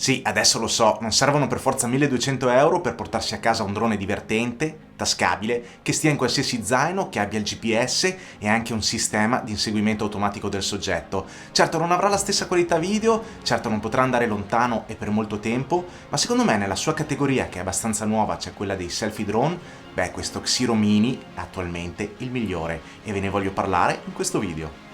Sì, adesso lo so, non servono per forza 1200 euro per portarsi a casa un drone divertente, tascabile, che stia in qualsiasi zaino, che abbia il GPS e anche un sistema di inseguimento automatico del soggetto. Certo non avrà la stessa qualità video, certo non potrà andare lontano e per molto tempo, ma secondo me nella sua categoria, che è abbastanza nuova, cioè quella dei selfie drone, questo Xiro Mini è attualmente il migliore e ve ne voglio parlare in questo video.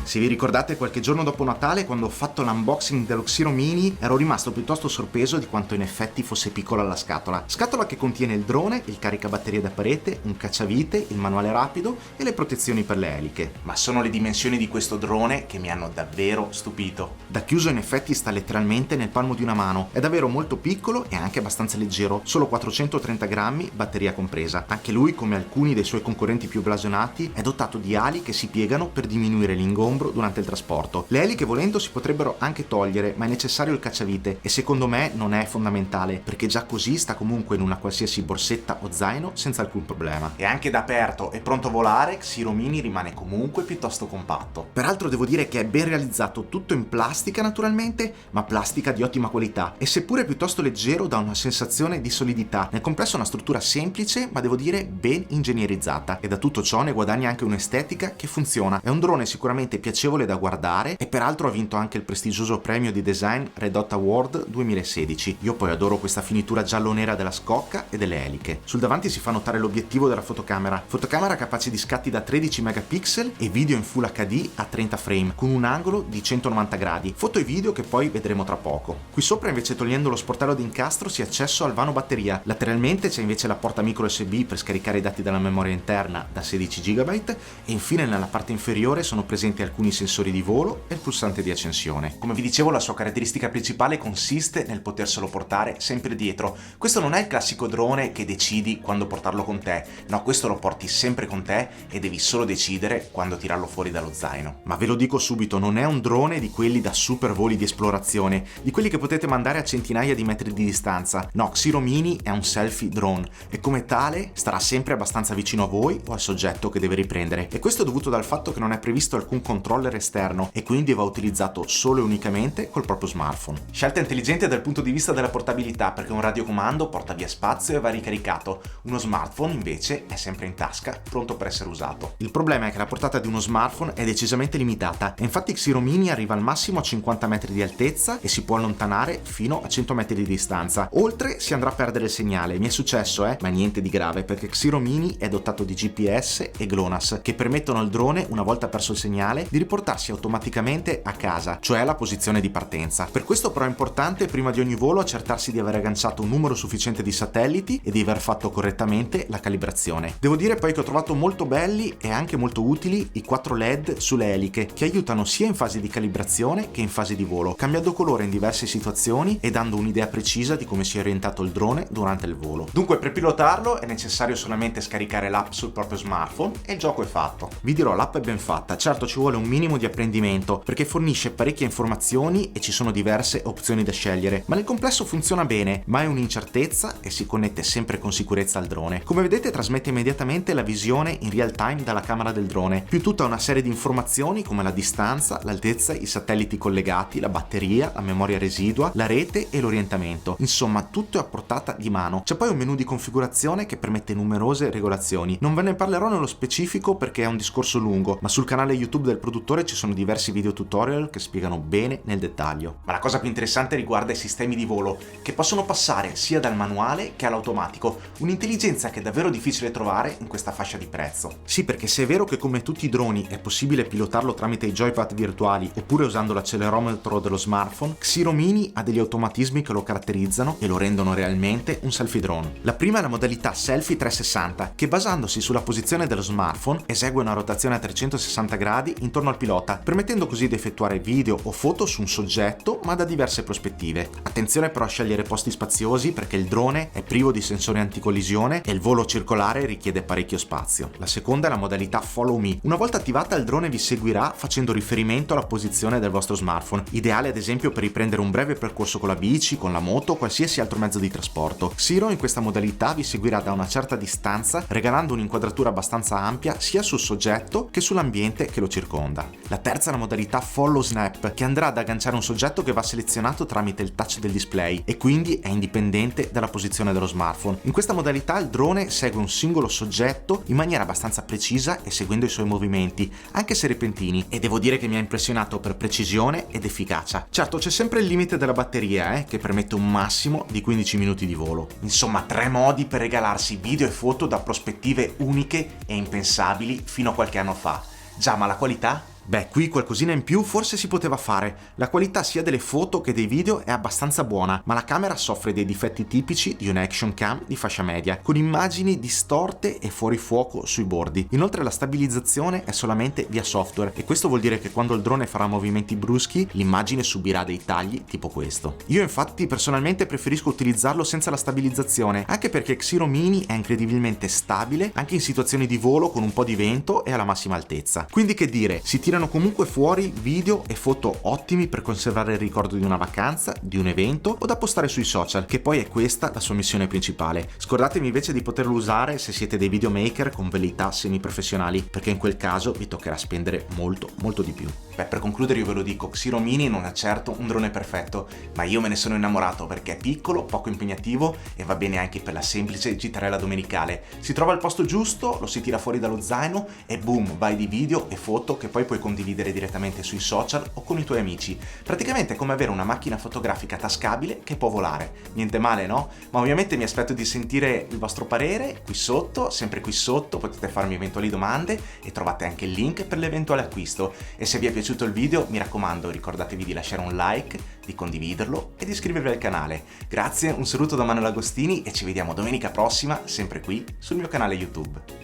Se vi ricordate, qualche giorno dopo Natale, quando ho fatto l'unboxing dello Xiro Mini, ero rimasto piuttosto sorpreso di quanto in effetti fosse piccola la scatola. Scatola che contiene il drone, il caricabatterie da parete, un cacciavite, il manuale rapido e le protezioni per le eliche. Ma sono le dimensioni di questo drone che mi hanno davvero stupito. Da chiuso in effetti sta letteralmente nel palmo di una mano. È davvero molto piccolo e anche abbastanza leggero, solo 430 grammi, batteria compresa. Anche lui, come alcuni dei suoi concorrenti più blasonati, è dotato di ali che si piegano per diminuire l'ingombro durante il trasporto. Le eliche volendo si potrebbero anche togliere, ma è necessario il cacciavite e secondo me non è fondamentale, perché già così sta comunque in una qualsiasi borsetta o zaino senza alcun problema. E anche da aperto e pronto a volare, Xiro Mini rimane comunque piuttosto compatto. Peraltro devo dire che è ben realizzato, tutto in plastica naturalmente, ma plastica di ottima qualità, e seppure piuttosto leggero dà una sensazione di solidità. Nel complesso è una struttura semplice, ma devo dire ben ingegnerizzata, e da tutto ciò ne guadagna anche un'estetica che funziona. È un drone sicuramente piacevole da guardare e peraltro ha vinto anche il prestigioso premio di design Red Dot Award 2016. Io poi adoro questa finitura giallo-nera della scocca e delle eliche. Sul davanti si fa notare l'obiettivo della fotocamera capace di scatti da 13 megapixel e video in Full HD a 30 frame con un angolo di 190 gradi, foto e video che poi vedremo tra poco. Qui sopra invece, togliendo lo sportello d'incastro, si ha accesso al vano batteria. Lateralmente c'è invece la porta micro USB per scaricare i dati dalla memoria interna da 16 GB e infine nella parte inferiore sono presenti alcuni sensori di volo e il pulsante di accensione. Come vi dicevo, la sua caratteristica principale consiste nel poterselo portare sempre dietro. Questo non è il classico drone che decidi quando portarlo con te, no, questo lo porti sempre con te e devi solo decidere quando tirarlo fuori dallo zaino. Ma ve lo dico subito, non è un drone di quelli da super voli di esplorazione, di quelli che potete mandare a centinaia di metri di distanza. No, Xiro Mini è un selfie drone e come tale starà sempre abbastanza vicino a voi o al soggetto che deve riprendere, e questo è dovuto dal fatto che non è previsto alcun controller esterno e quindi va utilizzato solo e unicamente col proprio smartphone. Scelta intelligente dal punto di vista della portabilità, perché un radiocomando porta via spazio e va ricaricato, uno smartphone invece è sempre in tasca, pronto per essere usato. Il problema è che la portata di uno smartphone è decisamente limitata e infatti Xiro Mini arriva al massimo a 50 metri di altezza e si può allontanare fino a 100 metri di distanza. Oltre si andrà a perdere il segnale. Mi è successo, ma niente di grave, perché Xiro Mini è dotato di GPS e GLONASS che permettono al drone, una volta perso il segnale, di riportarsi automaticamente a casa, cioè alla posizione di partenza. Per questo però è importante prima di ogni volo accertarsi di aver agganciato un numero sufficiente di satelliti e di aver fatto correttamente la calibrazione. Devo dire poi che ho trovato molto belli e anche molto utili i 4 LED sulle eliche, che aiutano sia in fase di calibrazione che in fase di volo, cambiando colore in diverse situazioni e dando un'idea precisa di come sia orientato il drone durante il volo. Dunque, per pilotarlo è necessario solamente scaricare l'app sul proprio smartphone e il gioco è fatto. Vi dirò, l'app è ben fatta, certo ci vuole un minimo di apprendimento perché fornisce parecchie informazioni e ci sono diverse opzioni da scegliere, ma nel complesso funziona bene, mai un'incertezza e si connette sempre con sicurezza al drone. Come vedete trasmette immediatamente la visione in real time dalla camera del drone, più tutta una serie di informazioni come la distanza, l'altezza, i satelliti collegati, la batteria, la memoria residua, la rete e l'orientamento. Insomma, tutto è a portata di mano. C'è poi un menu di configurazione che permette numerose regolazioni. Non ve ne parlerò nello specifico perché è un discorso lungo, ma sul canale YouTube del produttore produttore ci sono diversi video tutorial che spiegano bene nel dettaglio. Ma la cosa più interessante riguarda i sistemi di volo, che possono passare sia dal manuale che all'automatico, un'intelligenza che è davvero difficile trovare in questa fascia di prezzo. Sì, perché se è vero che come tutti i droni è possibile pilotarlo tramite i joypad virtuali oppure usando l'accelerometro dello smartphone, Xiro Mini ha degli automatismi che lo caratterizzano e lo rendono realmente un selfie drone. La prima è la modalità Selfie 360, che basandosi sulla posizione dello smartphone esegue una rotazione a 360 gradi intorno al pilota, permettendo così di effettuare video o foto su un soggetto ma da diverse prospettive. Attenzione però a scegliere posti spaziosi perché il drone è privo di sensori anticollisione e il volo circolare richiede parecchio spazio. La seconda è la modalità Follow Me. Una volta attivata il drone vi seguirà facendo riferimento alla posizione del vostro smartphone, ideale ad esempio per riprendere un breve percorso con la bici, con la moto o qualsiasi altro mezzo di trasporto. Xiro in questa modalità vi seguirà da una certa distanza, regalando un'inquadratura abbastanza ampia sia sul soggetto che sull'ambiente che lo circonda. La terza è la modalità Follow Snap, che andrà ad agganciare un soggetto che va selezionato tramite il touch del display e quindi è indipendente dalla posizione dello smartphone. In questa modalità il drone segue un singolo soggetto in maniera abbastanza precisa e seguendo i suoi movimenti, anche se repentini, e devo dire che mi ha impressionato per precisione ed efficacia. Certo, c'è sempre il limite della batteria, che permette un massimo di 15 minuti di volo. Insomma, 3 modi per regalarsi video e foto da prospettive uniche e impensabili fino a qualche anno fa. Già, ma la qualità? Beh, qui qualcosina in più forse si poteva fare. La qualità sia delle foto che dei video è abbastanza buona, ma la camera soffre dei difetti tipici di un action cam di fascia media, con immagini distorte e fuori fuoco sui bordi. Inoltre la stabilizzazione è solamente via software e questo vuol dire che quando il drone farà movimenti bruschi, l'immagine subirà dei tagli tipo questo. Io infatti personalmente preferisco utilizzarlo senza la stabilizzazione, anche perché Xiro Mini è incredibilmente stabile anche in situazioni di volo con un po' di vento e alla massima altezza. Quindi che dire, si tirano comunque fuori video e foto ottimi per conservare il ricordo di una vacanza, di un evento o da postare sui social, che poi è questa la sua missione principale. Scordatevi invece di poterlo usare se siete dei videomaker con velleità semiprofessionali, perché in quel caso vi toccherà spendere molto di più. Beh, per concludere io ve lo dico, Xiro Mini non è certo un drone perfetto, ma io me ne sono innamorato perché è piccolo, poco impegnativo e va bene anche per la semplice gitarella domenicale. Si trova al posto giusto, lo si tira fuori dallo zaino e boom, vai di video e foto che poi puoi condividere direttamente sui social o con i tuoi amici. Praticamente è come avere una macchina fotografica tascabile che può volare. Niente male, no? Ma ovviamente mi aspetto di sentire il vostro parere qui sotto, sempre qui sotto, potete farmi eventuali domande e trovate anche il link per l'eventuale acquisto. E se vi è piaciuto il video, mi raccomando, ricordatevi di lasciare un like, di condividerlo e di iscrivervi al canale. Grazie, un saluto da Manuel Agostini e ci vediamo domenica prossima, sempre qui sul mio canale YouTube.